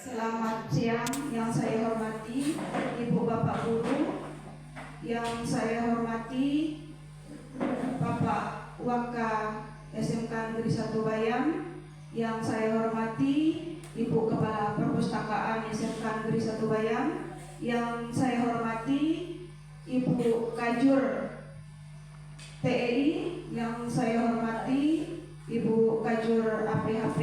Selamat siang, yang saya hormati Ibu Bapak Guru, yang saya hormati Bapak Waka SMK Negeri 1 Bayam, yang saya hormati Ibu Kepala Perpustakaan SMK Negeri 1 Bayam, yang saya hormati Ibu Kajur TEI, yang saya hormati Ibu Kajur APHP.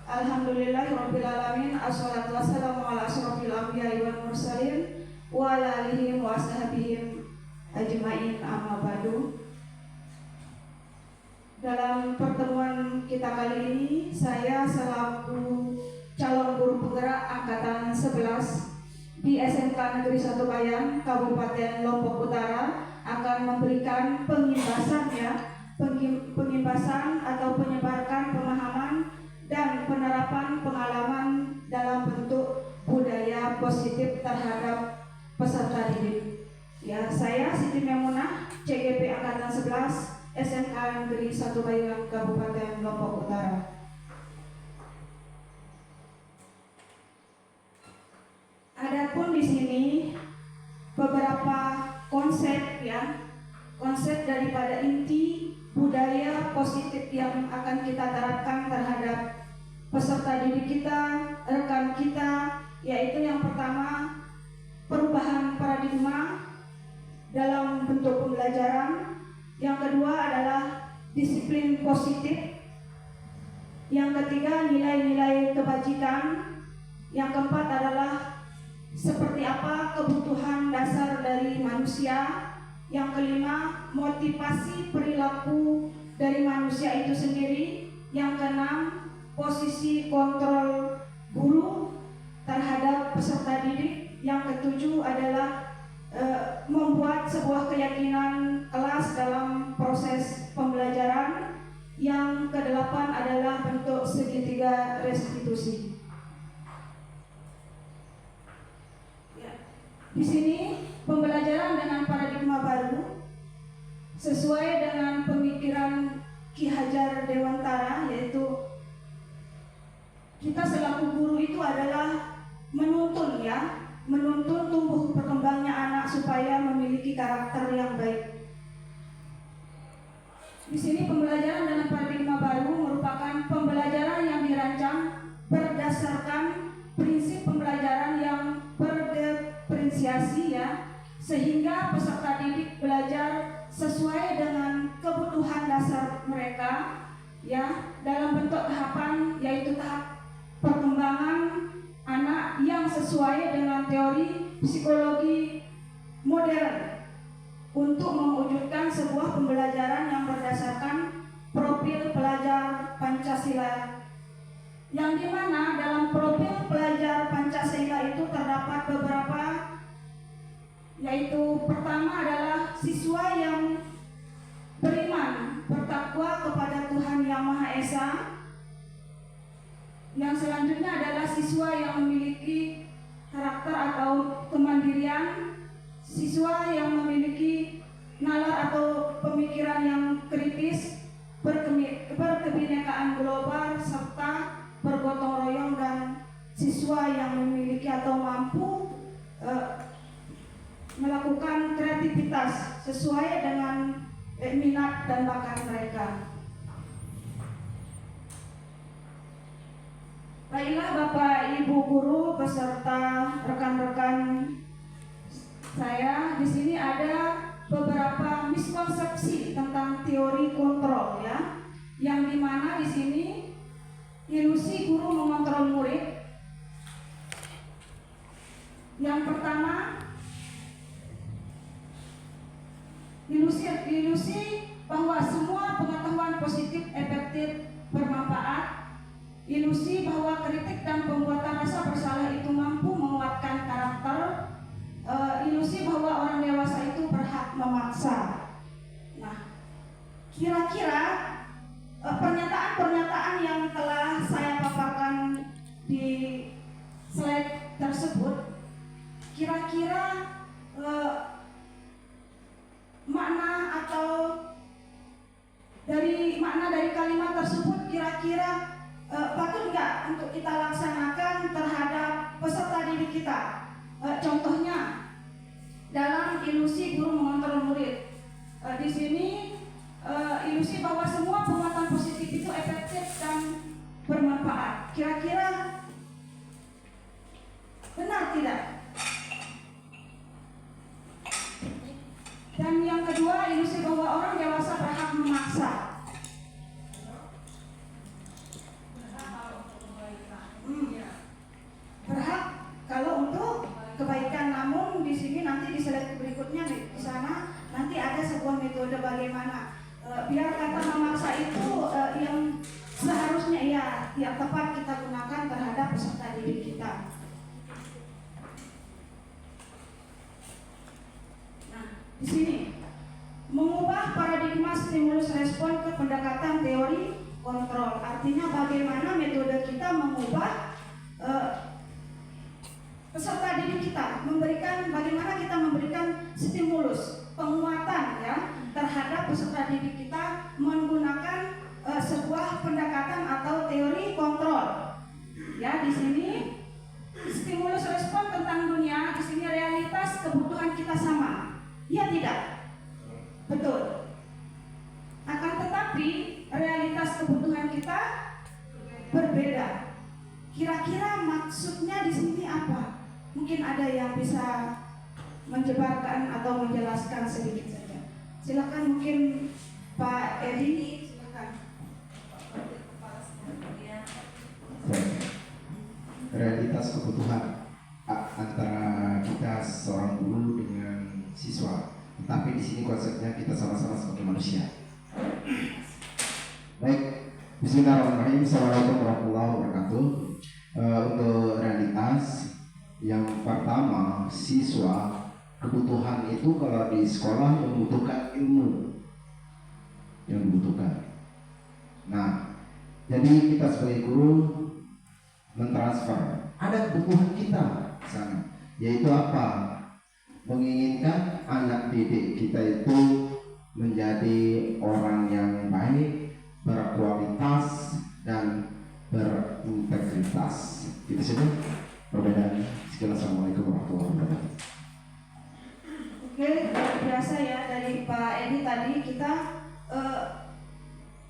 Alhamdulillahirrabbilalamin. Assalatu wassalamu ala asrofil anbiya'i wal mursalin wa ala alihim wa ashabihim ajma'in, amma ba'du. Dalam pertemuan kita kali ini, saya selaku calon guru penggerak angkatan 11 di SMK Negeri 1 Bayam, Kabupaten Lombok Utara, akan memberikan pengimbasan atau penyebarkan pemahaman dan penerapan pengalaman dalam bentuk budaya positif terhadap peserta didik. Ya, saya Siti Memunah, CGP angkatan 11 SMK Negeri 1 Bayam, Kabupaten Lombok Utara. Adapun di sini beberapa konsep daripada inti budaya positif yang akan kita terapkan terhadap peserta didik kita, rekan kita, yaitu yang pertama, perubahan paradigma dalam bentuk pembelajaran. Yang kedua adalah disiplin positif. Yang ketiga, nilai-nilai kebajikan. Yang keempat adalah seperti apa kebutuhan dasar dari manusia. Yang kelima, motivasi perilaku dari manusia itu sendiri. Yang keenam, posisi kontrol guru terhadap peserta didik. Yang ketujuh adalah membuat sebuah keyakinan kelas dalam proses pembelajaran. Yang kedelapan adalah bentuk segitiga restitusi. Di sini pembelajaran dengan paradigma baru sesuai dengan pemikiran Ki Hajar Dewantara, yaitu kita selaku guru itu adalah menuntun tumbuh berkembangnya anak supaya memiliki karakter yang baik. Di sini pembelajaran dengan paradigma baru merupakan pembelajaran yang dirancang berdasarkan prinsip pembelajaran yang berdiferensiasi, sehingga peserta didik belajar sesuai dengan kebutuhan dasar mereka, dalam bentuk tahapan, yaitu tahap perkembangan anak yang sesuai dengan teori psikologi modern untuk mewujudkan sebuah pembelajaran yang berdasarkan profil pelajar Pancasila, yang dimana dalam profil pelajar Pancasila itu terdapat beberapa, yaitu pertama adalah siswa yang beriman, bertakwa kepada Tuhan Yang Maha Esa. Yang selanjutnya adalah siswa yang memiliki karakter atau kemandirian, siswa yang memiliki nalar atau pemikiran yang kritis, berkebinekaan global, serta bergotong royong, dan siswa yang memiliki atau mampu melakukan kreativitas sesuai dengan minat dan bakat mereka. Baiklah Bapak Ibu guru beserta rekan-rekan saya, di sini ada beberapa miskonsepsi tentang teori kontrol, yang dimana di sini ilusi guru mengontrol murid. Yang pertama, ilusi bahwa semua pengetahuan positif efektif bermanfaat. Ilusi bahwa kritik dan pembuatan rasa bersalah itu mampu menguatkan karakter. Ilusi bahwa orang dewasa itu berhak memaksa. Nah, kira-kira pernyataan-pernyataan yang telah saya paparkan di slide tersebut, kira-kira makna atau dari makna dari kalimat tersebut kira-kira patut nggak untuk kita laksanakan didik kita. Contohnya dalam ilusi guru mengontrol murid. Di sini ilusi bahwa semua penguatan positif itu efektif dan bermanfaat. Kira-kira benar tidak? Dan yang kedua, ilusi bahwa orang dewasa berhak memaksa. Berhak kalau untuk kebaikan, namun di sini nanti di slide berikutnya di sana nanti ada sebuah metode bagaimana biar kata memaksa itu yang seharusnya yang tepat kita gunakan terhadap peserta didik kita. Nah, di sini mengubah paradigma stimulus respon ke pendekatan teori kontrol. Artinya bagaimana metode kita mengubah peserta didik kita, bagaimana kita memberikan stimulus, penguatan ya terhadap peserta didik kita menggunakan sebuah pendekatan atau teori kontrol. Ya, di sini stimulus respon tentang dunia, di sini realitas kebutuhan kita sama. Iya tidak? Betul. Akan tetapi realitas kebutuhan kita berbeda. Kira-kira maksudnya di sini apa? Mungkin ada yang bisa menjebarkan atau menjelaskan sedikit saja. Silakan mungkin Pak Edi, silakan. Realitas kebutuhan antara kita seorang guru dengan siswa. Tapi di sini konsepnya kita sama-sama sebagai manusia. Baik, Bismillahirrahmanirrahim. Assalamualaikum warahmatullahi wabarakatuh. Untuk realitas yang pertama, siswa kebutuhan itu kalau di sekolah membutuhkan ilmu yang dibutuhkan. Nah, jadi kita sebagai guru mentransfer ada kebutuhan kita di sana, yaitu apa? Menginginkan anak didik kita itu menjadi orang yang baik, berkualitas dan berintegritas. Itu saja perbedaan. Assalamualaikum warahmatullahi wabarakatuh. Oke, biasa ya dari Pak Edi tadi kita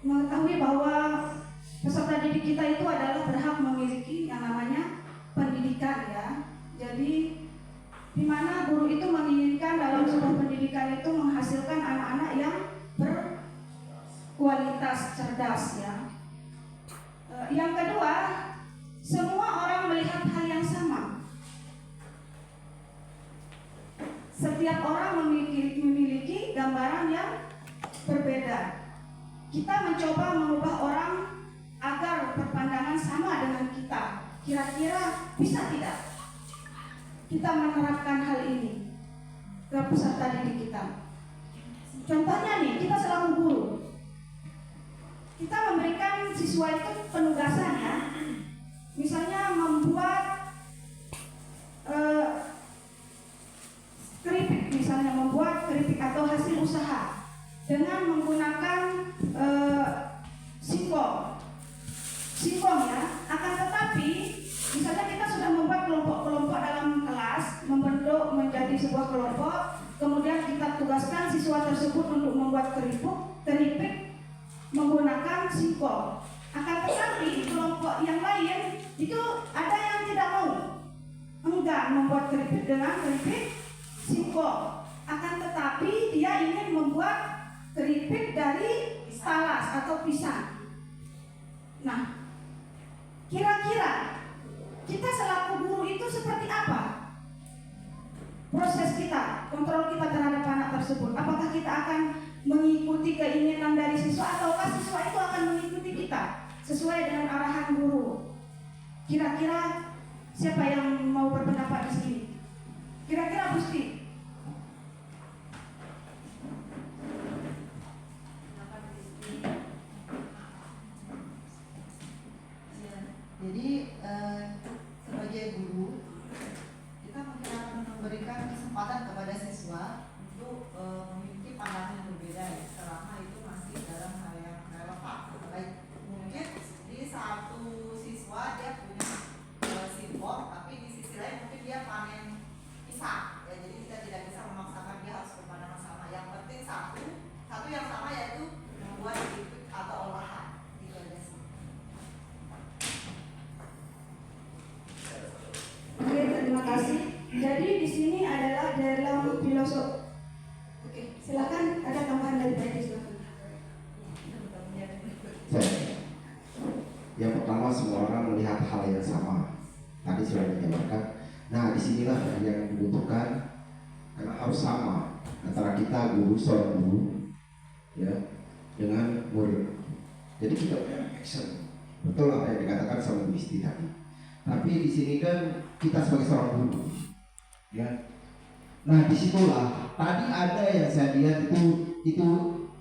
mengetahui bahwa peserta didik kita itu adalah berhak memiliki yang namanya pendidikan ya. Jadi di mana guru itu menginginkan dalam sebuah pendidikan itu menghasilkan anak-anak yang berkualitas cerdas ya. Yang kedua, semua orang melihat hal yang sama. Setiap orang memiliki gambaran yang berbeda. Kita mencoba mengubah orang agar berpandangan sama dengan kita. Kira-kira bisa tidak kita menerapkan hal ini ke peserta didik kita? Contohnya nih, kita selaku guru, kita memberikan siswa itu penugasan ya. Misalnya membuat keripik atau hasil usaha dengan menggunakan singkong ya. Akan tetapi misalnya kita sudah membuat kelompok-kelompok dalam kelas, membentuk menjadi sebuah kelompok, kemudian kita tugaskan siswa tersebut untuk membuat keripik menggunakan singkong. Akan tetapi di kelompok yang lain itu ada yang tidak mau, enggan membuat keripik dengan keripik singkong. Akan tetapi dia ingin membuat keripik dari talas atau pisang. Nah, kira-kira kita selaku guru itu seperti apa? Proses kita, kontrol kita terhadap anak tersebut. Apakah kita akan mengikuti keinginan dari siswa ataukah siswa itu akan mengikuti kita sesuai dengan arahan guru? Kira-kira siapa yang mau berpendapat di sini? Kira-kira Gusti? Jadi sebagai guru kita mungkin akan memberikan kesempatan kepada siswa untuk memiliki pandangan yang berbeda ya, selama itu masih dalam hal yang relevan. Baik, mungkin di satu siswa dia punya singkong, tapi di sisi lain mungkin dia Jadi di sini adalah dalam filosofi. Oke, silakan ada tambahan dari Pak Edi, silakan. Yang pertama, semua orang melihat hal yang sama. Tadi sudah dijabarkan. Nah, disinilah yang dibutuhkan, karena harus sama antara kita guru, seorang guru, ya, dengan murid. Jadi kita action. Betul apa yang dikatakan sama Bu Isti tadi. Tapi di sini kan kita sebagai seorang guru, ya. Nah, disitulah tadi ada yang saya lihat itu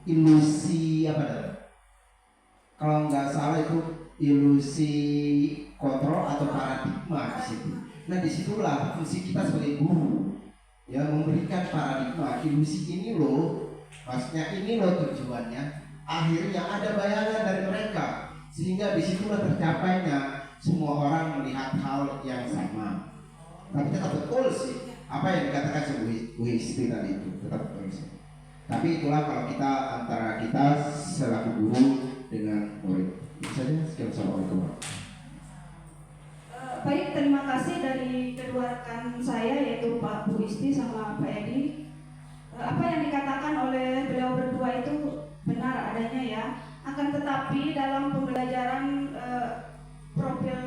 ilusi apa dah? Kalau nggak salah itu ilusi kontrol atau paradigma di situ. Nah, disitulah fungsi kita sebagai guru, ya, memberikan paradigma ilusi ini loh, maksudnya ini loh tujuannya. Akhirnya ada bayangan dari mereka, sehingga disitulah tercapainya semua orang melihat hal yang sama. Tapi tetap betul sih apa yang dikatakan Bu Isti tadi itu, tetap betul sih. Tapi itulah kalau kita antara kita selaku guru dengan murid. Itu saja. Sekian, assalamualaikum. Baik, terima kasih dari kedua rekan saya yaitu Pak Bu Isti sama Pak Edi. Apa yang dikatakan oleh beliau berdua itu benar adanya ya. Akan tetapi dalam pembelajaran profil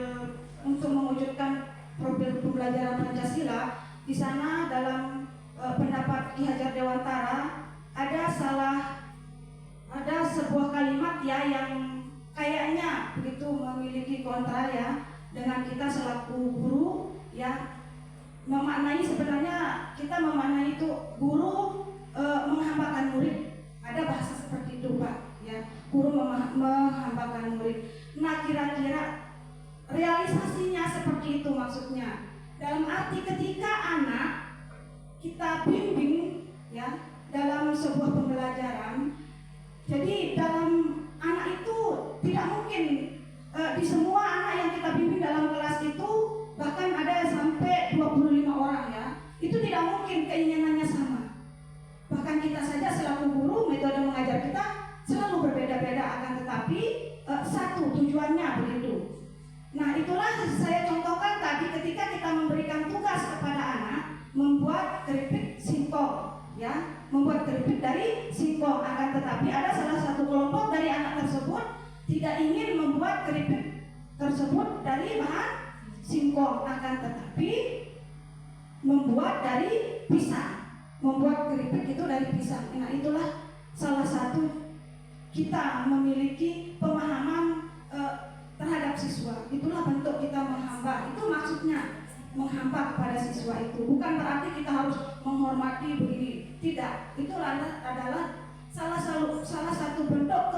untuk mewujudkan profil pembelajaran Pancasila, di sana dalam pendapat Ki Hajar Dewantara ada sebuah kalimat ya yang kayaknya begitu memiliki kontra ya dengan kita selaku guru ya, memaknai sebenarnya kita memaknai itu guru menghambakan murid. Ada bahasa seperti itu Pak ya, guru menghambakan murid. Nah, kira-kira realisasinya seperti itu maksudnya. Dalam arti ketika anak kita bimbing ya dalam sebuah pembelajaran, jadi dalam anak itu tidak mungkin di semua anak yang kita bimbing dalam kelas itu bahkan ada sampai 25 orang ya, itu tidak mungkin keinginannya sama. Bahkan kita saja selaku guru, metode mengajar kita selalu berbeda-beda, akan tetapi satu tujuannya begitu. Nah, itulah saya contohkan tadi ketika kita memberikan tugas kepada anak membuat keripik singkong ya, membuat keripik dari singkong, akan tetapi ada salah satu kelompok dari anak tersebut tidak ingin membuat keripik tersebut dari bahan singkong, akan tetapi membuat dari pisang, membuat keripik itu dari pisang. Nah, itulah salah satu kita memiliki pemahaman terhadap siswa. Itulah bentuk kita menghamba. Itu maksudnya menghamba kepada siswa itu. Bukan berarti kita harus menghormati begini. Tidak. Itu adalah salah satu bentuk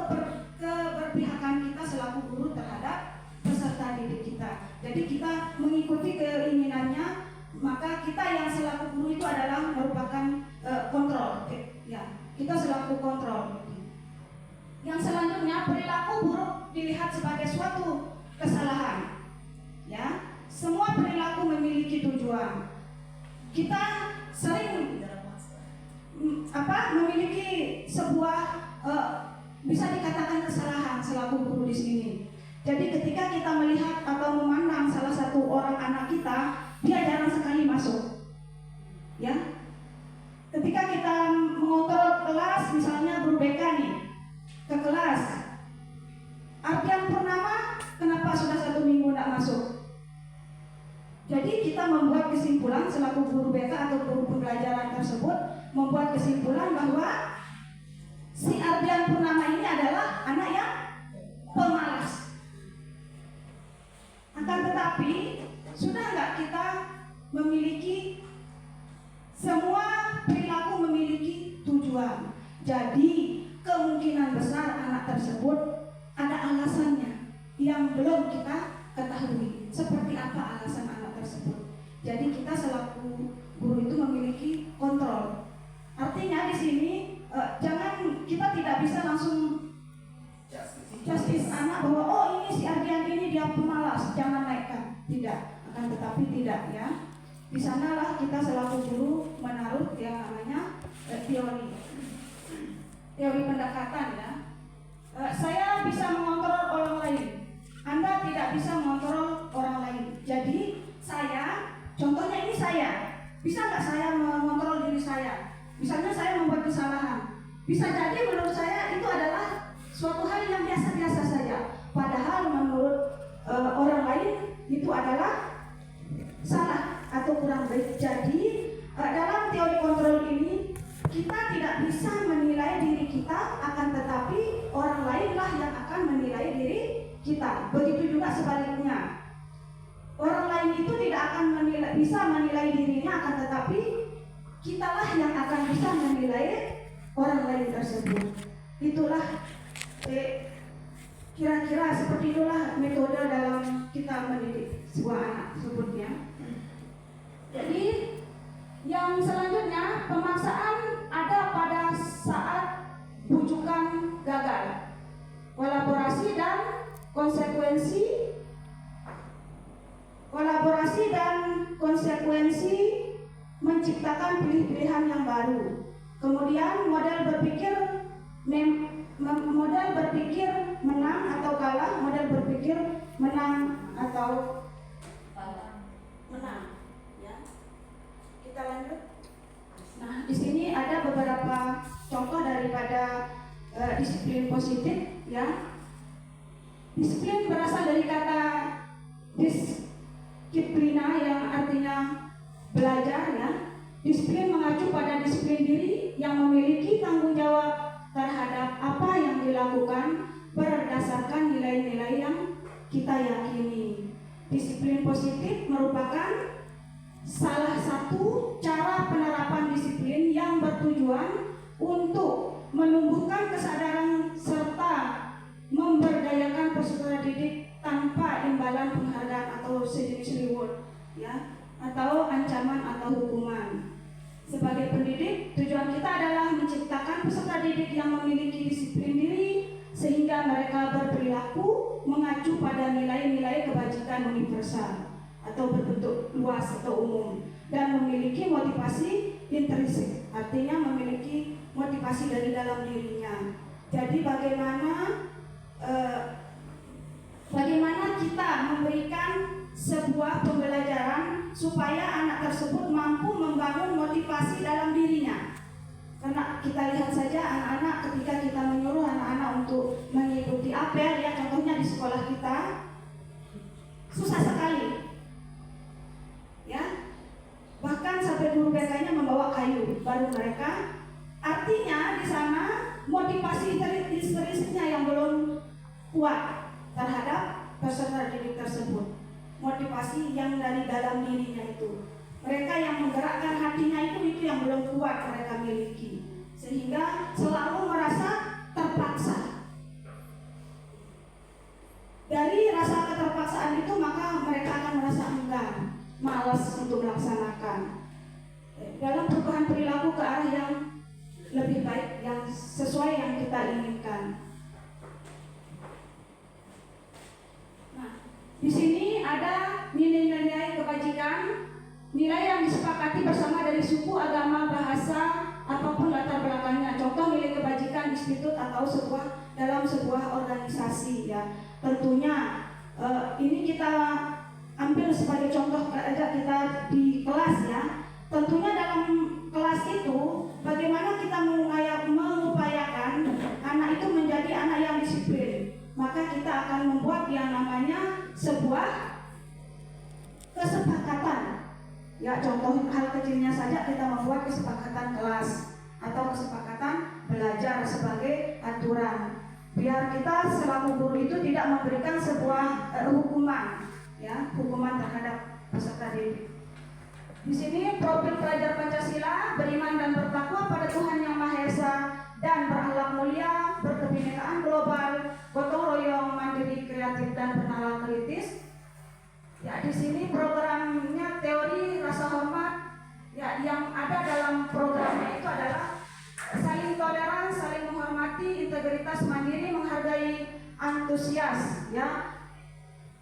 keberpihakan kita selaku guru terhadap peserta didik kita. Jadi kita mengikuti keinginannya, maka kita yang selaku guru itu adalah merupakan kontrol. Ya, kita selaku kontrol. Yang selanjutnya, perilaku buruk dilihat sebagai suatu kesalahan. Ya, semua perilaku memiliki tujuan. Kita sering memiliki sebuah bisa dikatakan kesalahan selaku guru di sini. Jadi ketika kita melihat atau memandang salah satu orang anak kita, dia jarang sekali masuk. Ya, ketika kita mengontrol kelas, misalnya guru BK nih ke kelas, Ardian Purnama kenapa sudah 1 minggu tidak masuk? Jadi kita membuat kesimpulan selaku guru BK atau guru pembelajaran tersebut membuat kesimpulan bahwa si Ardian Purnama ini adalah anak yang pemalas. Akan tetapi sudah nggak kita memiliki semua perilaku memiliki tujuan. Jadi kemungkinan besar anak tersebut ada alasannya yang belum kita ketahui. Seperti apa alasan anak tersebut? Jadi kita selaku guru itu memiliki kontrol. Artinya di sini jangan, kita tidak bisa langsung justice anak bahwa oh ini si Ardian ini dia pemalas, jangan naikkan. Tidak, akan tetapi tidak ya. Di sanalah kita selaku guru menaruh yang namanya teori pendekatan ya. Saya bisa mengontrol orang lain, Anda tidak bisa mengontrol orang lain. Jadi saya, contohnya ini saya Bisa nggak saya mengontrol diri saya? Misalnya saya membuat kesalahan, bisa jadi menurut saya itu adalah suatu hal yang biasa-biasa saja. Padahal menurut orang lain itu adalah salah atau kurang baik. Jadi dalam teori kontrol ini kita tidak bisa menilai diri kita, akan tetapi orang lainlah yang akan menilai diri kita. Begitu juga sebaliknya. Orang lain itu tidak akan bisa menilai dirinya, akan tetapi kitalah yang akan bisa menilai orang lain tersebut. Itulah kira-kira seperti itulah metode dalam kita mendidik sebuah anak sebutnya. Jadi yang selanjutnya, pemaksaan ada pada saat bujukan gagal, kolaborasi dan konsekuensi menciptakan pilihan yang baru. Kemudian model berpikir menang atau kalah, model berpikir menang atau menang. Ya. Kita lanjut. Nah, di sini ada beberapa contoh daripada disiplin positif, ya. Disiplin berasal dari kata disiplina yang artinya belajar, ya. Disiplin mengacu pada disiplin diri yang memiliki tanggung jawab terhadap apa yang dilakukan berdasarkan nilai-nilai yang kita yakini. Disiplin positif merupakan salah satu cara penerapan disiplin yang bertujuan untuk menumbuhkan kesadaran serta memberdayakan peserta didik tanpa imbalan penghargaan atau sejenis reward, ya, atau ancaman atau hukuman. Sebagai pendidik, tujuan kita adalah menciptakan peserta didik yang memiliki disiplin diri sehingga mereka berperilaku mengacu pada nilai-nilai kebajikan universal atau berbentuk luas atau umum dan memiliki motivasi intrinsik, artinya memiliki motivasi dari dalam dirinya. Jadi bagaimana kita memberikan sebuah pembelajaran supaya anak tersebut mampu membangun motivasi dalam dirinya. Karena kita lihat saja anak-anak ketika kita menyuruh anak-anak untuk mengikuti apel, ya contohnya di sekolah kita, susah sekali, ya. Bahkan sampai guru BK-nya membawa kayu baru mereka. Artinya di sana motivasi intrinsiknya yang belum kuat terhadap peserta didik tersebut. Motivasi yang dari dalam dirinya itu, mereka yang menggerakkan hatinya itu yang belum kuat mereka miliki, sehingga selalu merasa terpaksa. Dari rasa keterpaksaan itu maka mereka akan merasa enggan, malas untuk melaksanakan. Dalam perubahan perilaku ke arah yang lebih baik, yang sesuai yang kita inginkan. Di sini ada nilai-nilai kebajikan, nilai yang disepakati bersama dari suku, agama, bahasa, apapun latar belakangnya. Contoh nilai kebajikan institut atau dalam sebuah organisasi, ya. Tentunya ini kita ambil sebagai contoh aja kita di kelas, ya. Tentunya dalam kelas itu bagaimana kita mengupayakan anak itu menjadi anak yang disiplin. Maka kita akan membuat yang namanya sebuah kesepakatan. Ya, contoh hal kecilnya saja kita membuat kesepakatan kelas atau kesepakatan belajar sebagai aturan. Biar kita selaku guru itu tidak memberikan sebuah hukuman, ya, hukuman terhadap peserta didik. Di sini profil pelajar Pancasila beriman dan bertakwa pada Tuhan Yang Maha Esa dan berakhlak mulia, berkebinekaan global, gotong royong, mandiri, kreatif dan bernalar kritis. Ya, di sini programnya teori rasa hormat, ya, yang ada dalam programnya itu adalah saling toleran, saling menghormati, integritas, mandiri, menghargai, antusias, ya,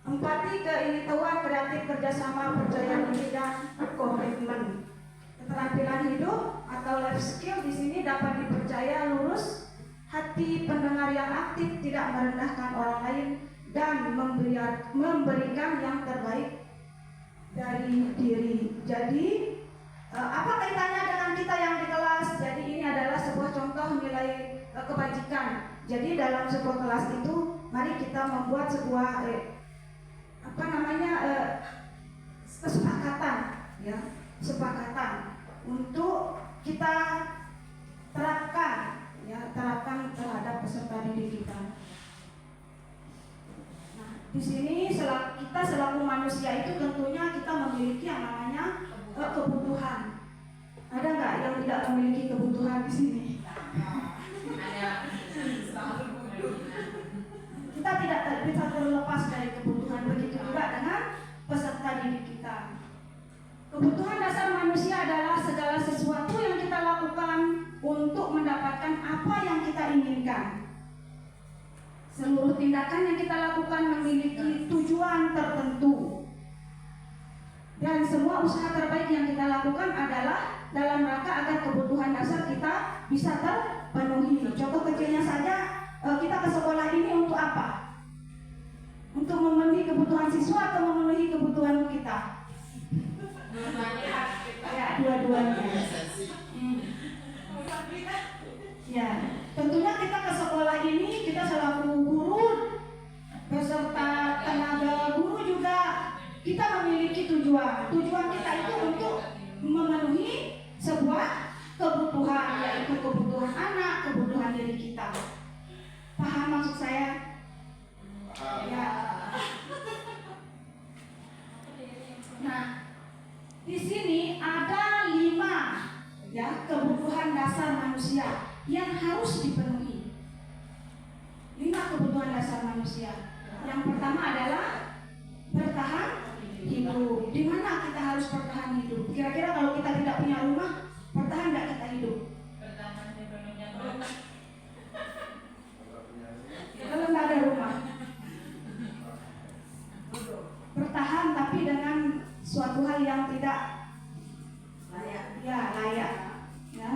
empati, keinitawan, kreatif, kerjasama, percaya diri dan komitmen. Keterampilan hidup atau life skill di sini dapat dipercaya lurus, hati pendengar yang aktif, tidak merendahkan orang lain, dan memberikan yang terbaik dari diri. Jadi Apa kaitannya dengan kita yang di kelas? Jadi ini adalah sebuah contoh nilai kebajikan. Jadi dalam sebuah kelas itu, mari kita membuat sebuah kesepakatan, ya, kesepakatan untuk kita terapkan terhadap peserta didik kita. Nah, di sini kita selaku manusia itu tentunya kita memiliki yang namanya kebutuhan. Ada nggak yang tidak memiliki kebutuhan di sini? Kita tidak bisa terlepas dari kebutuhan, begitu juga dengan peserta didik kita. Kebutuhan dasar manusia adalah segala sesuatu yang kita lakukan untuk mendapatkan apa yang kita inginkan. Seluruh tindakan yang kita lakukan memiliki tujuan tertentu. Dan semua usaha terbaik yang kita lakukan adalah dalam rangka agar kebutuhan dasar kita bisa terpenuhi. Contoh kecilnya saja, kita ke sekolah ini untuk apa? Untuk memenuhi kebutuhan siswa atau memenuhi kebutuhan kita? Ya, dua-duanya. Ya, tentunya kita ke sekolah ini, kita selaku guru beserta tenaga guru juga kita memiliki tujuan. Tujuan kita itu untuk memenuhi sebuah kebutuhan, yaitu kebutuhan anak, kebutuhan diri kita. Paham maksud saya? Ya. Nah, di sini ada 5 kebutuhan dasar manusia yang harus dipenuhi. 5 kebutuhan dasar manusia. Yang pertama adalah bertahan hidup. Di mana kita harus bertahan hidup? Kira-kira kalau kita tidak punya rumah, bertahan nggak kita hidup? Kalau nggak ada rumah, bertahan tapi dengan suatu hal yang tidak layak. Ya.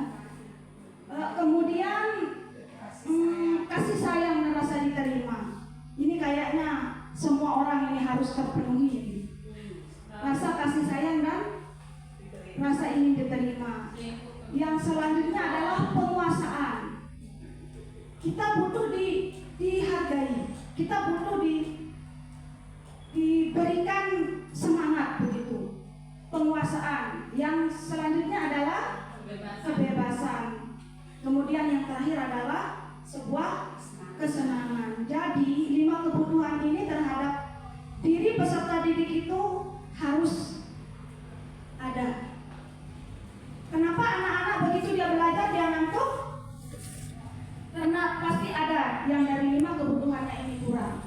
Kemudian kasih sayang dan rasa diterima. Ini kayaknya semua orang ini harus terpenuhi. Rasa kasih sayang dan rasa ingin diterima. Yang selanjutnya adalah penguasaan. Kita butuh dihargai. Kita butuh diberikan semangat begitu. Penguasaan. Yang selanjutnya adalah kebebasan. Kemudian yang terakhir adalah sebuah kesenangan. Jadi 5 kebutuhan ini terhadap diri peserta didik itu harus ada. Kenapa anak-anak begitu dia belajar dia ngantuk? Karena pasti ada yang dari 5 kebutuhannya ini kurang.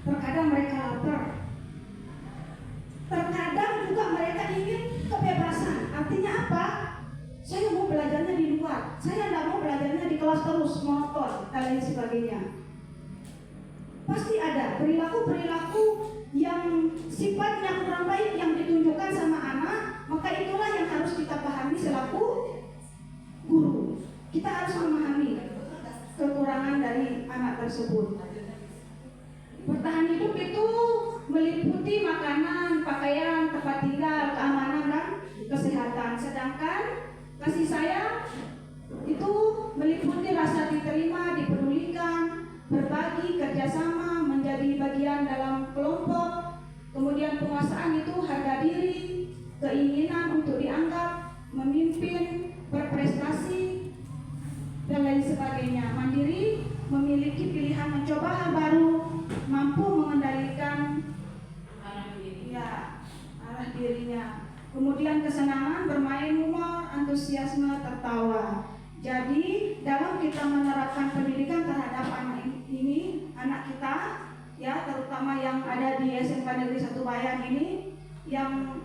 Terkadang mereka lapar. Terkadang juga mereka ingin kebebasan. Artinya apa? Saya mau belajarnya di luar. Saya tidak mau belajarnya di kelas terus, monoton, dan lain sebagainya. Pasti ada perilaku-perilaku yang sifatnya kurang baik yang ditunjukkan sama anak. Maka itulah yang harus kita pahami selaku guru. Kita harus memahami kekurangan dari anak tersebut. Bertahan hidup itu meliputi makanan, pakaian, tempat tinggal, keamanan, dan kesehatan. Sedangkan kasih sayang itu meliputi rasa diterima, dipedulikan, berbagi, kerjasama, menjadi bagian dalam kelompok. Kemudian penguasaan itu harga diri, keinginan untuk dianggap, memimpin, berprestasi, dan lain sebagainya. Mandiri, memiliki pilihan mencoba hal baru, mampu mengendalikan arah dirinya. Kemudian kesenangan, bermain humor, antusiasme, tertawa. Jadi dalam kita menerapkan pendidikan terhadap anak ini, anak kita, ya terutama yang ada di SMK Negeri 1 Bayan ini, yang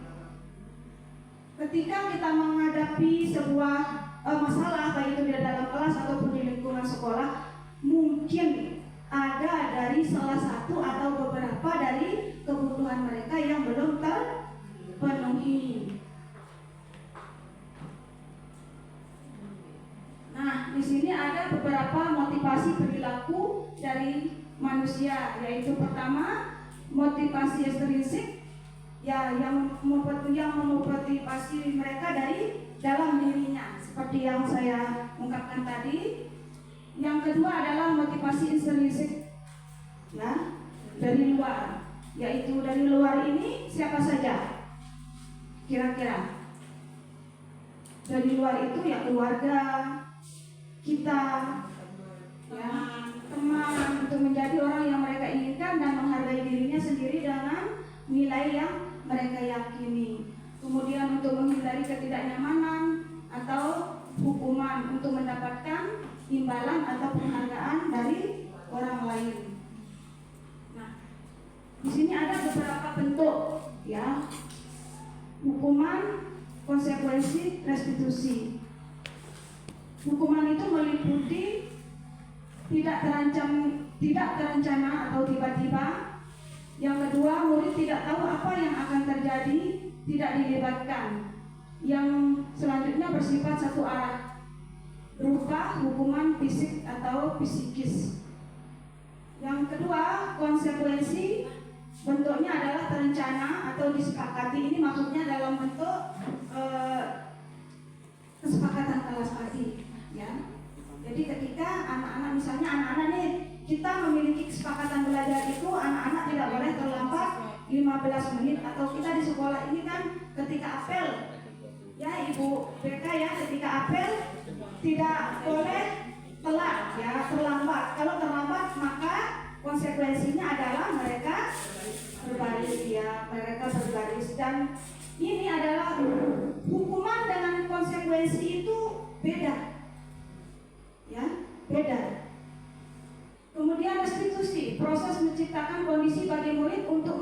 ketika kita menghadapi sebuah masalah baik itu di dalam kelas ataupun di lingkungan sekolah, mungkin ada dari salah satu atau beberapa dari kebutuhan mereka yang belum terpenuhi. Nah, di sini ada beberapa motivasi perilaku dari manusia, yaitu pertama motivasi ekstrinsik, ya yang memotivasi motivasi mereka dari dalam dirinya, seperti yang saya ungkapkan tadi. Yang kedua adalah motivasi intrinsik, ya, dari luar, yaitu dari luar ini siapa saja kira-kira? Dari luar itu ya keluarga kita, ya, teman, untuk menjadi orang yang mereka inginkan dan menghargai dirinya sendiri dengan nilai yang mereka yakini. Kemudian untuk menghindari ketidaknyamanan atau hukuman, untuk mendapatkan imbalan atau penghargaan dari orang lain. Nah, di sini ada beberapa bentuk, ya, hukuman, konsekuensi, restitusi. Hukuman itu meliputi tidak terencana atau tiba-tiba. Yang kedua, murid tidak tahu apa yang akan terjadi, tidak dilibatkan. Yang selanjutnya bersifat satu arah, berupa hukuman fisik atau psikis. Yang kedua, konsekuensi, bentuknya adalah terencana atau disepakati. Ini maksudnya dalam bentuk kesepakatan kelas tadi, ya. Jadi ketika anak-anak, misalnya anak-anak nih, kita memiliki kesepakatan belajar itu anak-anak tidak boleh terlambat 15 menit, atau kita di sekolah ini kan ketika apel, ya Ibu BK, ya, ketika apel tidak boleh telat, ya, terlambat. Kalau terlambat maka konsekuensinya adalah mereka berbaris, ya, mereka berbaris. Dan ini adalah hukuman dengan konsekuensi itu beda, ya, beda. Kemudian restitusi, proses menciptakan kondisi bagi murid untuk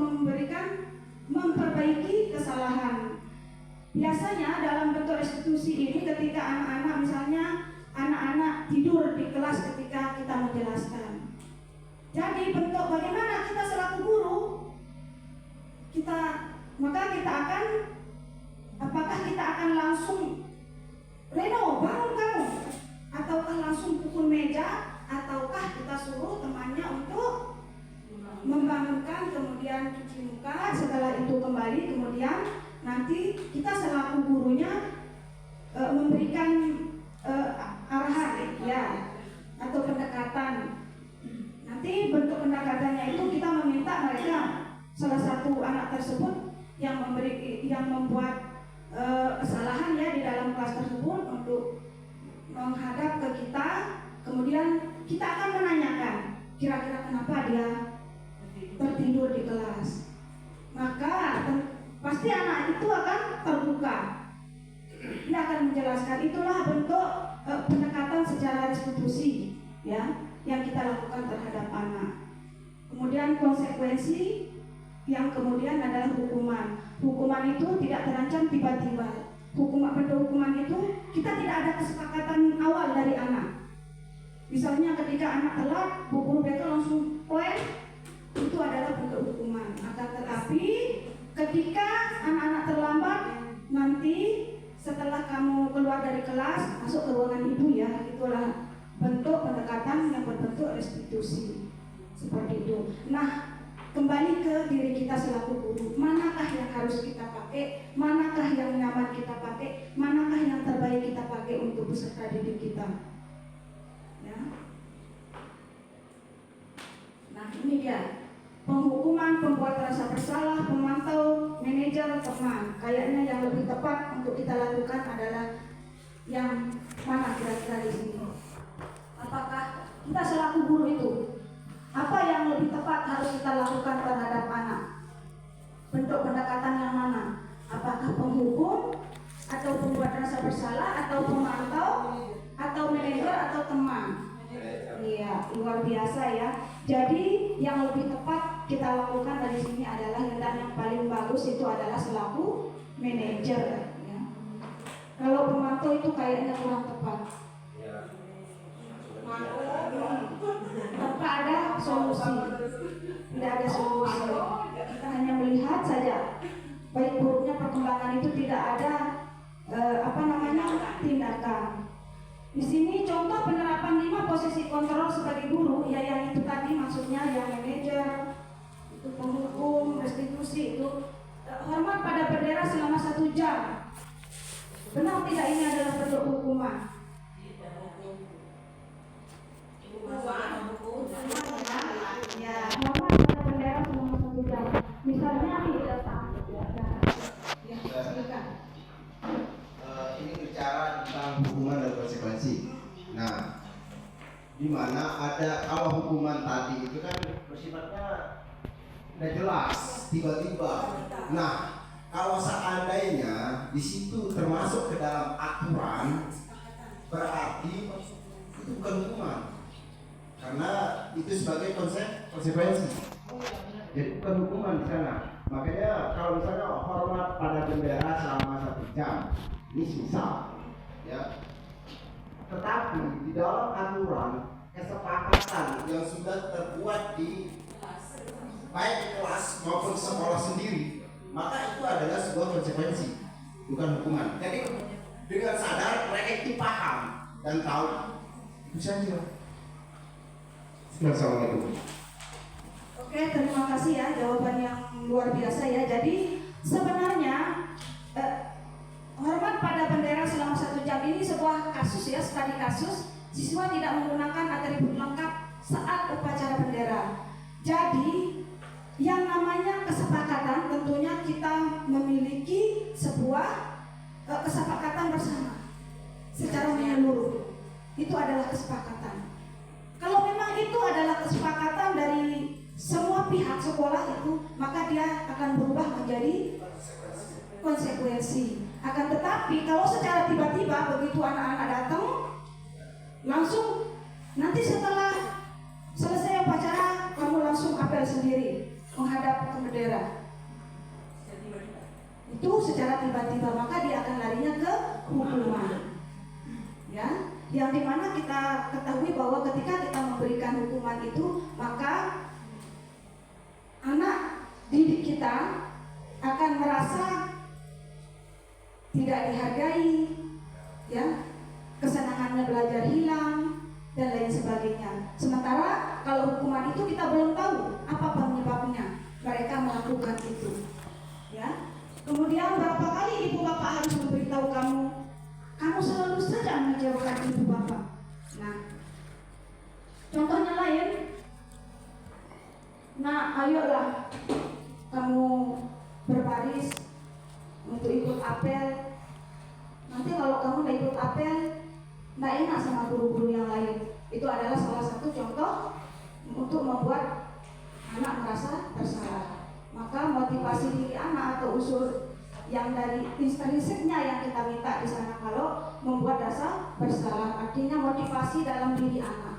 memperbaiki kesalahan. Biasanya dalam bentuk restitusi ini ketika anak-anak, misalnya anak-anak tidur di kelas ketika kita menjelaskan. Jadi bentuk bagaimana kita selaku guru, maka kita akan, apakah kita akan langsung Reno bangun kamu, ataukah langsung pukul meja, ataukah kita suruh temannya untuk membangunkan, kemudian cuci muka, setelah itu kembali, kemudian nanti kita selaku gurunya memberikan arahan, ya, atau pendekatan. Nanti bentuk pendekatannya itu kita meminta mereka, salah satu anak tersebut yang membuat kesalahan, ya, di dalam kelas tersebut untuk menghadap ke kita. Kemudian kita akan menanyakan kira-kira kenapa dia tertidur di kelas. Maka pasti anak itu akan terbuka, dia akan menjelaskan. Itulah bentuk pendekatan secara restitusi, ya, yang kita lakukan terhadap anak. Kemudian konsekuensi yang kemudian adalah hukuman. Hukuman itu tidak terancam tiba-tiba. Bentuk hukuman itu kita tidak ada kesepakatan awal dari anak. Misalnya ketika anak telat, bu guru BK langsung poin, itu adalah bentuk hukuman. Akan tetapi ketika anak-anak terlambat, nanti setelah kamu keluar dari kelas, masuk ke ruangan ibu, ya, itulah bentuk pendekatan yang berbentuk restitusi. Seperti itu. Nah, kembali ke diri kita selaku guru, manakah yang harus kita pakai, manakah yang nyaman kita pakai, manakah yang terbaik kita pakai untuk peserta didik kita, ya. Nah, ini dia penghukuman, pembuat rasa bersalah, pemantau, manajer, teman. Kayaknya yang lebih tepat untuk kita lakukan adalah yang mana kira-kira di sini? Apakah kita selaku guru itu, apa yang lebih tepat harus kita lakukan terhadap anak? Bentuk pendekatan yang mana? Apakah penghukum, atau pembuat rasa bersalah, atau pemantau, atau manajer, atau teman? Iya, luar biasa, ya. Jadi yang lebih tepat kita lakukan dari sini adalah, dan yang paling bagus itu adalah selaku manajer, ya. Kalau pemantau itu kayaknya kurang tepat. Tanpa ada solusi, tidak ada solusi. Kita hanya melihat saja, baik buruknya perkembangan itu, tidak ada tindakan. Di sini contoh penerapan 5 posisi kontrol sebagai guru, ya, yang itu tadi maksudnya, yang manajer, itu penghukum, restitusi, itu hormat pada bendera selama 1 jam. Benar tidak ini adalah bentuk hukuman? Ya, norma pada bendera selama 1 jam. Misalnya tidak taat. Ya, silakan. Ini bicara tentang hukuman dan konsekuensi. Nah, di mana ada kalau hukuman tadi itu kan bersifatnya tidak jelas, tiba-tiba. Nah, kalau seandainya di situ termasuk ke dalam aturan, berarti itu bukan hukuman, karena itu sebagai konsekuensi. Jadi bukan hukuman di sana. Makanya kalau misalnya hormat pada bendera selama 1 jam, ini misal, ya. Tetapi di dalam aturan kesepakatan yang sudah terbuat di baik di kelas maupun sekolah sendiri, maka itu adalah sebuah konsekuensi, bukan hukuman. Jadi dengan sadar mereka itu paham dan tahu. Itu saja. Assalamualaikum. Oke, terima kasih ya, jawaban yang luar biasa ya. Jadi sebenarnya hormat pada bendera selama 1 jam ini sebuah kasus ya, studi kasus. Siswa tidak menggunakan atribut lengkap saat upacara bendera. Jadi yang namanya kesepakatan, tentunya kita memiliki sebuah kesepakatan bersama secara menyeluruh. Itu adalah kesepakatan. Kalau memang itu adalah kesepakatan dari semua pihak sekolah itu, maka dia akan berubah menjadi konsekuensi. Akan tetapi kalau secara tiba-tiba begitu anak-anak datang, langsung nanti setelah selesai upacara kamu langsung apel sendiri menghadap ke bendera, itu secara tiba-tiba, maka dia akan larinya ke hukuman, ya. Yang dimana kita ketahui bahwa ketika kita memberikan hukuman itu, maka anak didik kita akan merasa tidak dihargai, ya, kesenangannya belajar hilang dan lain sebagainya. Sementara kalau hukuman itu kita belum tahu apa penyebabnya mereka melakukan itu, ya. Kemudian berapa kali ibu bapak harus memberitahu kamu selalu saja mengecewakan ibu bapak. Nah, contohnya lain. Nah, ayolah kamu berbaris untuk ikut apel. Nanti kalau kamu tidak ikut apel, tidak enak sama guru-guru yang lain. Itu adalah salah satu contoh untuk membuat anak merasa bersalah. Maka motivasi diri anak atau unsur yang dari intrinsiknya yang kita minta di sana kalau membuat rasa bersalah, artinya motivasi dalam diri anak.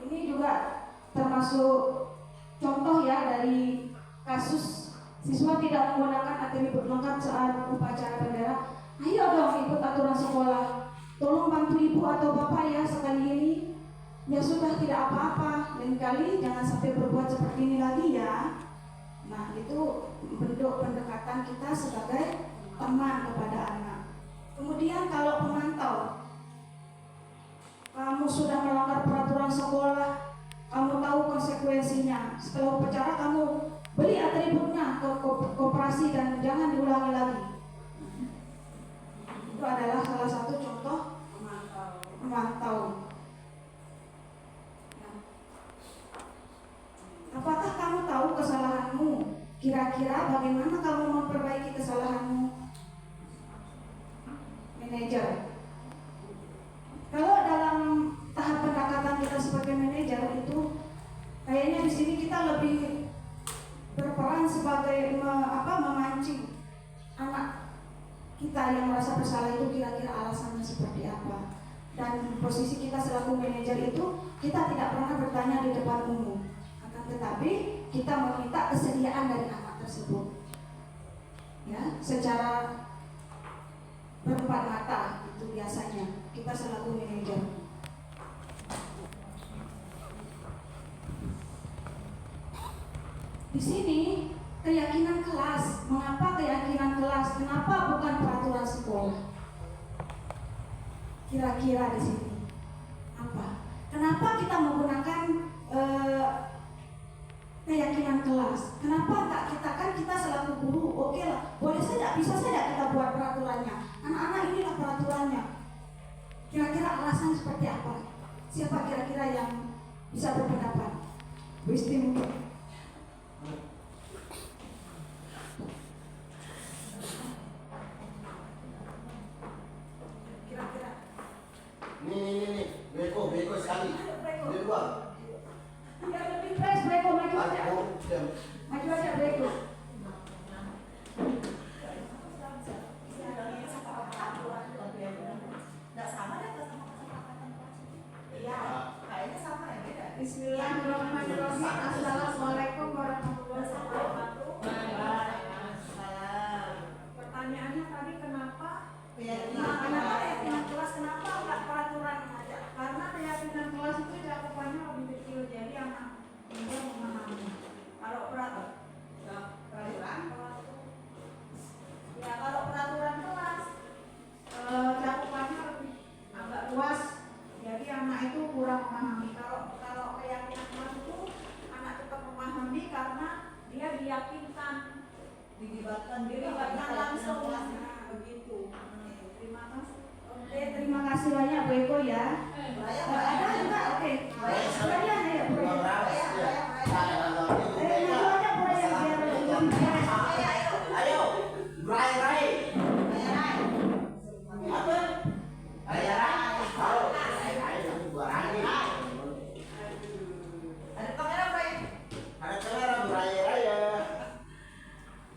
Ini juga termasuk contoh ya dari kasus siswa tidak menggunakan atribut lengkap saat upacara bendera. Ayo dong ikut aturan sekolah. Tolong bantu ibu atau bapak ya sekali ini. Ya sudah, tidak apa-apa. Lain kali jangan sampai berbuat seperti ini lagi ya. Nah, itu bentuk pendekatan kita sebagai teman kepada anak. Kemudian kalau pemantau, kamu sudah melanggar peraturan sekolah, kamu tahu konsekuensinya. Setelah upacara kamu beli atributnya ke koperasi dan jangan diulangi lagi. Itu adalah salah satu contoh memantau. Nah, apakah kamu tahu kesalahanmu? Kira-kira bagaimana kamu memperbaiki kesalahanmu? Manajer. Kalau dalam tahap pendekatan kita sebagai manajer itu, kayaknya di sini kita lebih berperan sebagai memancing anak kita yang merasa bersalah itu kira-kira alasannya seperti apa. Dan posisi kita selaku manajer itu, kita tidak pernah bertanya di depan umum, akan tetapi kita meminta kesediaan dari anak tersebut, ya, secara berempat mata. Itu biasanya kita selaku manajer. Di sini keyakinan kelas. Mengapa keyakinan kelas? Kenapa bukan peraturan sekolah? Kira-kira di sini apa? Kenapa kita menggunakan keyakinan kelas? Kenapa tak kita Siapa kira-kira yang bisa berpendapat? Bu Isti mungkin. Kira-kira. Nih, beko sekali. Di luar. Yang lebih fresh, Beko, maju aja. Maju aja, Beko. Nggak sama ya sama kesepakatan kelas? Iya, kayaknya sama ya, beda. Bismillahirrahmanirrahim. Assalamualaikum warahmatullahi wabarakatuh. Waalaikumsalam. Pertanyaannya tadi kenapa? Keyakinan Kenapa keyakinan kelas? Kenapa nggak peraturan aja? Karena keyakinan kelas itu cakupannya lebih kecil, jadi anak muda memahami. Kalau peraturan, ya kalau peraturan kelas cakupannya lebih agak luas, jadi anak itu kurang memahami. Kalau keyakinan kelas itu anak tetap memahami karena dia diyakinkan, dilibatkan langsung. Nah, begitu. Terima kasih. Oke, terima kasih banyak Bu Eko ya. Ada juga, oke. Sekalian ya Bu Eko. Maju aja Bu Eko biar lebih beres. Ayo, Rai. Apa? Rai. Ada kamera, Bray? Ada kamera Rai.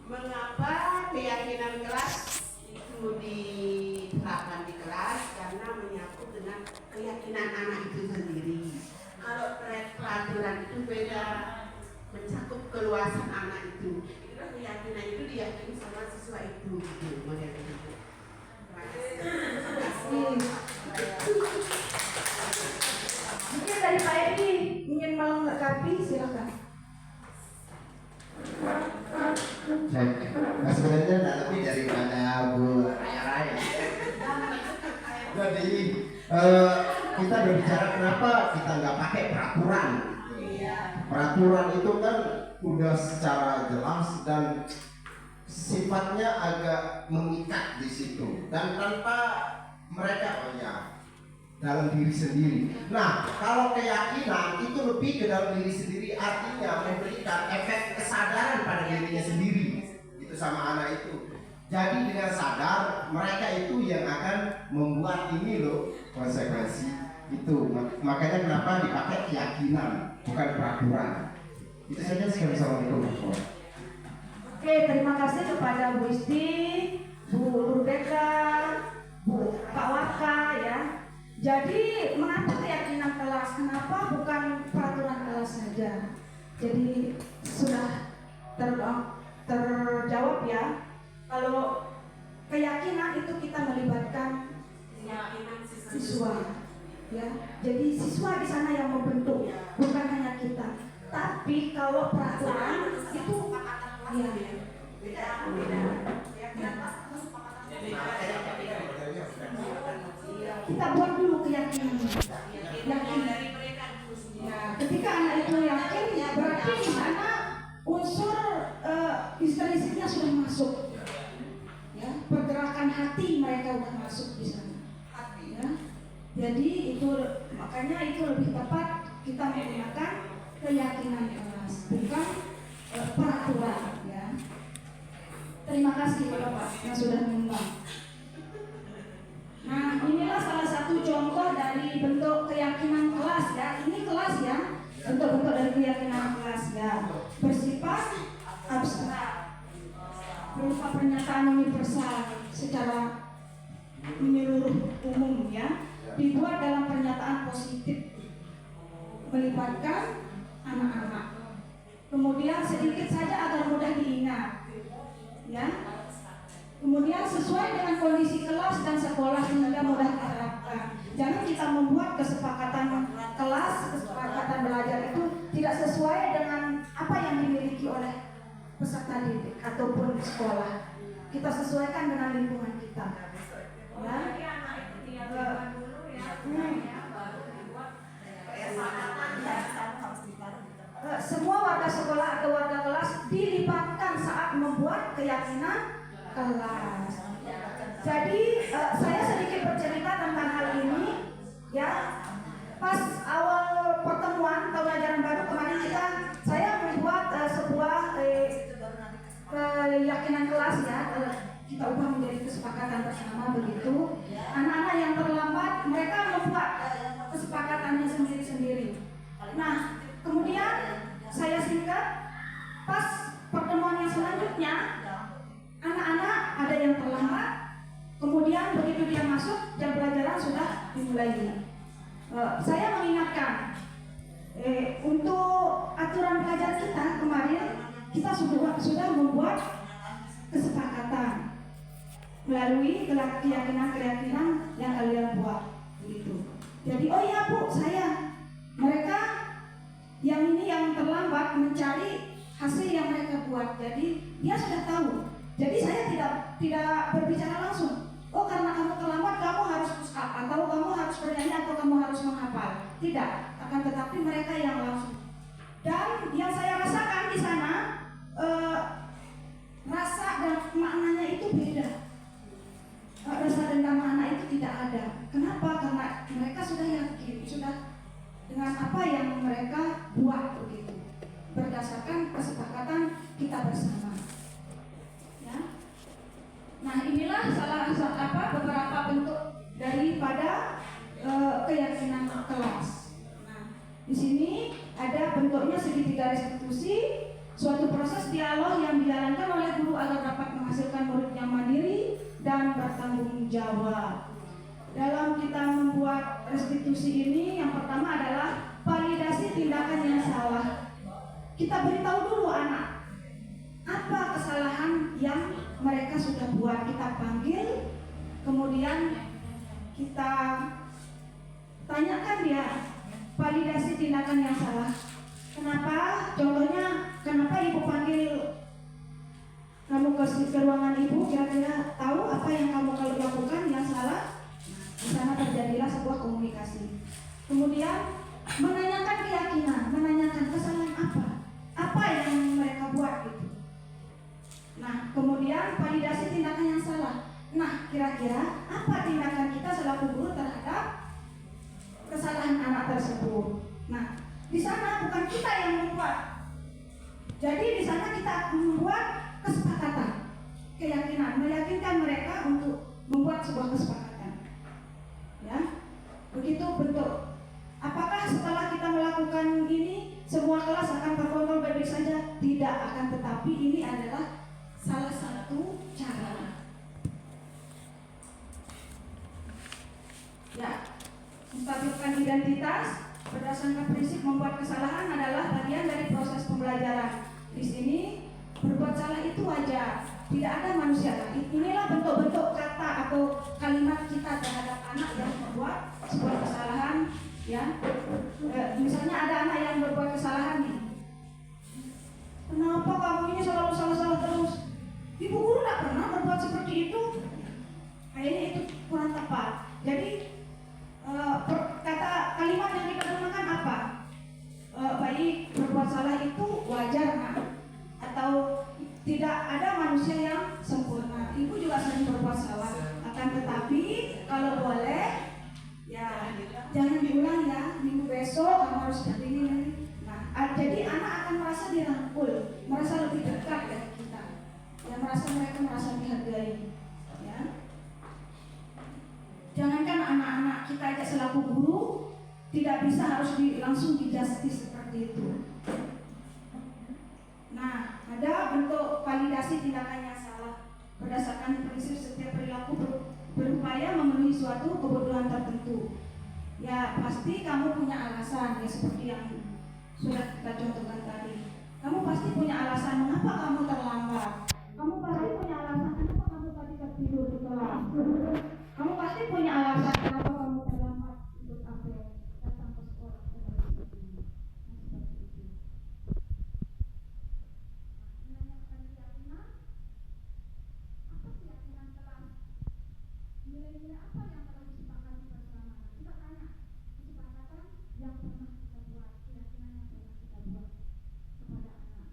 Mengapa keyakinan kelas itu diterapkan di kelas? Karena menyangkut dengan keyakinan anak itu sendiri. Kalau peraturan itu beda, mencakup keluasan anak itu. Itulah keyakinan itu diyakini sama siswa itu. Gitu, model itu. Mungkin dari Pak Edi ingin melengkapi, silakan. Nah, sebenarnya tidak lebih daripada Bu Raya. Jadi kita berbicara kenapa kita nggak pakai peraturan. Peraturan itu kan udah secara jelas dan sifatnya agak mengikat di situ dan tanpa mereka dalam diri sendiri. Nah, kalau keyakinan itu lebih ke dalam diri sendiri, artinya memberikan efek kesadaran pada dirinya sendiri. Itu sama anak itu. Jadi dengan sadar mereka itu yang akan membuat ini loh konsekuensi itu. Makanya kenapa dipakai keyakinan bukan peraturan. Itu saja. Assalamualaikum. Oke, terima kasih kepada Bu Isti, Bu Rebeka, Pak Waka ya. Jadi mengapa keyakinan kelas? Kenapa bukan peraturan kelas saja? Jadi sudah terjawab ya. Kalau keyakinan itu kita melibatkan siswa, ya. Jadi siswa di sana yang membentuk, bukan hanya kita. Tapi kalau peraturan itu, ya, Beda. Keyakinan kelas sama kesepakatan kelas. kita buat dulu keyakinan. Yakin. Ketika anak itu yakin, berarti di sana unsur listriknya sudah masuk. Ya, pergerakan hati mereka sudah masuk di sana. Ya. Jadi itu makanya itu lebih tepat kita menggunakan keyakinan kelas, bukan peraturan. Ya. Terima kasih Bapak yang sudah menyumbang. Nah, inilah salah satu contoh dari bentuk keyakinan kelas ya. Ini kelas ya, bentuk-bentuk dari keyakinan kelas ya. Bersifat abstrak, berupa pernyataan universal secara menyeluruh umum ya. Dibuat dalam pernyataan positif, melibatkan anak-anak. Kemudian sedikit saja agar mudah diingat, ya. Kemudian sesuai dengan kondisi kelas dan sekolah sehingga mudah diterapkan. Jangan kita membuat kesepakatan kelas, kesepakatan belajar itu tidak sesuai dengan apa yang dimiliki oleh peserta didik ataupun sekolah. Kita sesuaikan dengan lingkungan kita. Ya. Semua warga sekolah atau warga kelas dilibatkan saat membuat keyakinan kelas. Jadi saya sedikit bercerita tentang hal ini ya. pas awal pertemuan tahun ajaran baru kemarin saya membuat sebuah keyakinan kelas ya, kita ubah menjadi kesepakatan bersama begitu. Anak-anak yang terlambat mereka membuat kesepakatannya sendiri-sendiri. Nah, kemudian saya singkat, pas pertemuan yang selanjutnya anak-anak ada yang terlambat, kemudian begitu dia masuk jam pelajaran sudah dimulai. Saya mengingatkan untuk aturan belajar kita kemarin kita sudah membuat kesepakatan melalui keyakinan yang kalian buat begitu. Jadi oh iya Bu, mereka yang ini yang terlambat mencari hasil yang mereka buat. Jadi dia sudah tahu. Jadi saya tidak berbicara langsung. Oh karena kamu terlambat kamu harus push up atau kamu harus bernyanyi atau kamu harus menghafal. Tidak. Akan tetapi mereka yang langsung. Dan yang saya rasakan di sana rasa dan maknanya itu beda. Rasa dendam anak itu tidak ada. Kenapa? Karena mereka sudah yakin, sudah dengan apa yang mereka buat begitu, berdasarkan kesepakatan kita bersama. Ya. Nah inilah beberapa bentuk daripada keyakinan kelas. Nah di sini ada bentuknya segitiga restitusi, suatu proses dialog yang dijalankan oleh guru agar dapat menghasilkan murid yang mandiri dan bertanggung jawab. Dalam kita membuat restitusi ini, yang pertama adalah validasi tindakan yang salah. Kita beritahu dulu anak apa kesalahan yang mereka sudah buat. Kita panggil, kemudian kita tanyakan dia validasi tindakan yang salah. Kenapa? Contohnya, kenapa ibu panggil kamu ke ruangan ibu? Kira-kira tahu apa yang kamu lakukan yang salah? Di sana terjadilah sebuah komunikasi. Kemudian menanyakan keyakinan, menanyakan kesalahan apa yang mereka buat gitu. Nah, kemudian validasi tindakan yang salah. Nah, kira-kira apa tindakan kita selaku guru terhadap kesalahan anak tersebut? Nah, di sana bukan kita yang membuat. Jadi di sana kita membuat kesepakatan, keyakinan, meyakinkan mereka untuk membuat sebuah kesepakatan. Ya, begitu bentuk. Apakah setelah kita melakukan ini semua kelas akan terkontrol baik-baik saja? Tidak akan, tetapi ini adalah salah satu cara. Ya, menstabilkan identitas berdasarkan prinsip membuat kesalahan adalah bagian dari proses pembelajaran. Di sini berbuat salah itu wajar, tidak ada manusia lain. Inilah bentuk-bentuk kata atau kalimat kita terhadap anak yang membuat sebuah kesalahan. Ya, misalnya ada anak yang berbuat kesalahan nih. Kenapa kamu ini selalu salah-salah terus? Ibu guru tidak pernah berbuat seperti itu. Kayaknya itu kurang tepat. Jadi kata kalimat yang kita gunakan apa? Baik, berbuat salah itu wajar nak, atau tidak ada manusia yang sempurna. Ibu juga sering berbuat salah. Akan tetapi kalau boleh, ya jangan diulang ya. Minggu besok kamu harus seperti ini. Nah, jadi anak akan merasa dirangkul, merasa lebih dekat dari kita. Ya, mereka merasa dihargai. Ya. Jangankan anak-anak kita aja selaku guru tidak bisa harus langsung di-justice seperti itu. Nah, ada bentuk validasi tindakan yang salah. Berdasarkan prinsip setiap perilaku berupaya memenuhi suatu kebutuhan tertentu. Ya, pasti kamu punya alasan, ya seperti yang sudah kita contohkan tadi. Kamu pasti punya alasan mengapa kamu terlambat. Kamu pasti punya alasan kenapa kamu tadi tertidur di kelas. Kamu pasti punya alasan kenapa kamu terlambat untuk apel datang ke sekolah. Menanyakan keyakinan, apa keyakinan kelas? Nilai-nilai apa yang telah disepakati bersama? Kita tanya kesepakatan yang pernah kita buat, keyakinan yang pernah kita buat kepada anak.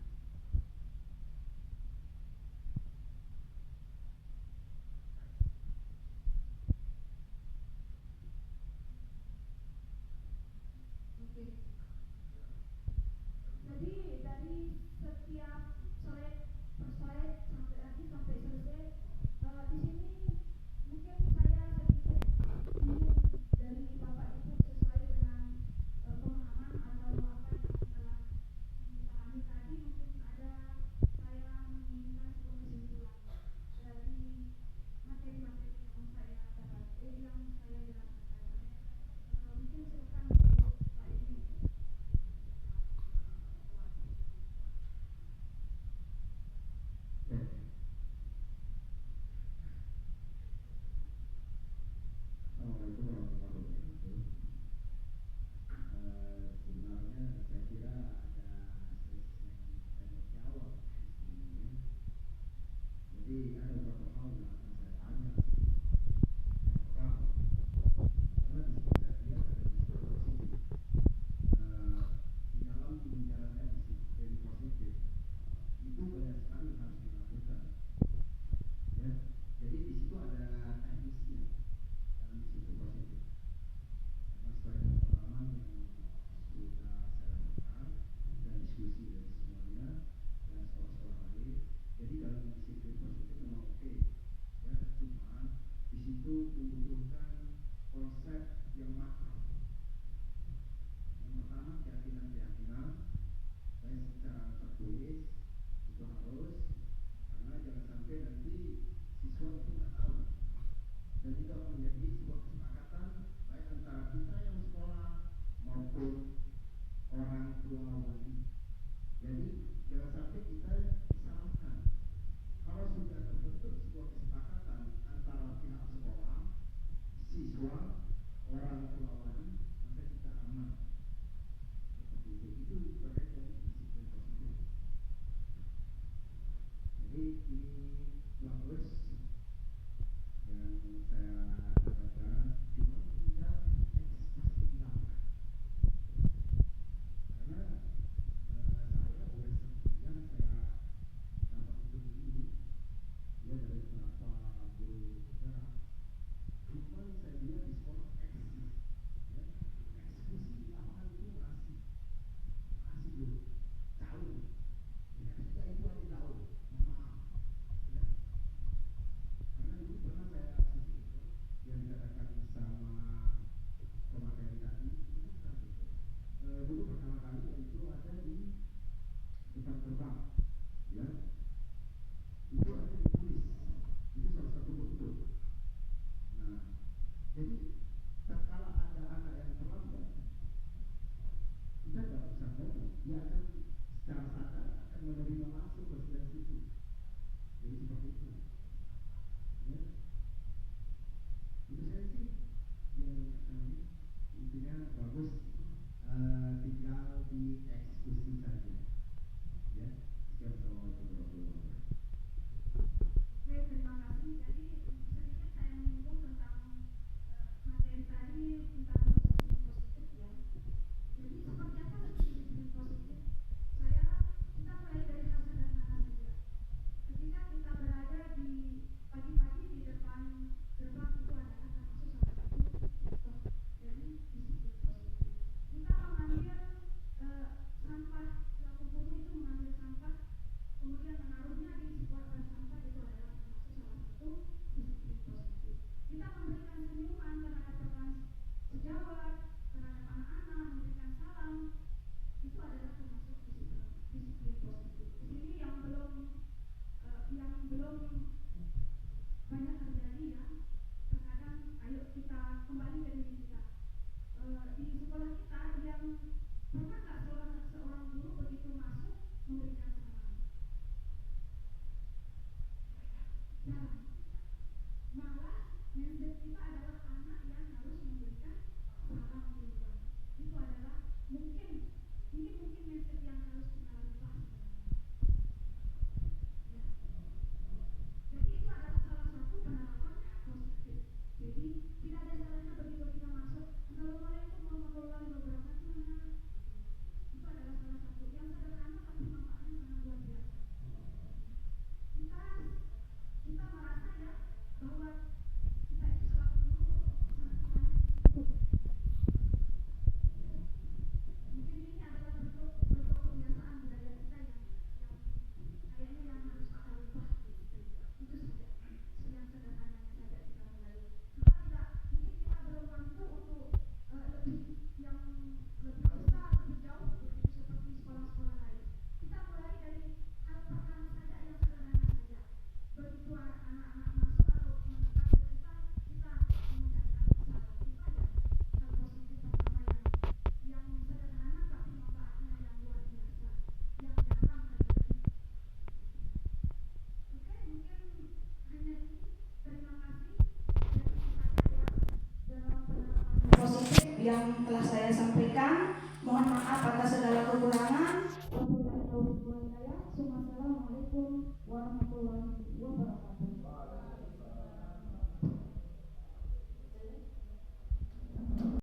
yang telah saya sampaikan. Mohon maaf atas segala kekurangan. Wassalamualaikum warahmatullahi wabarakatuh.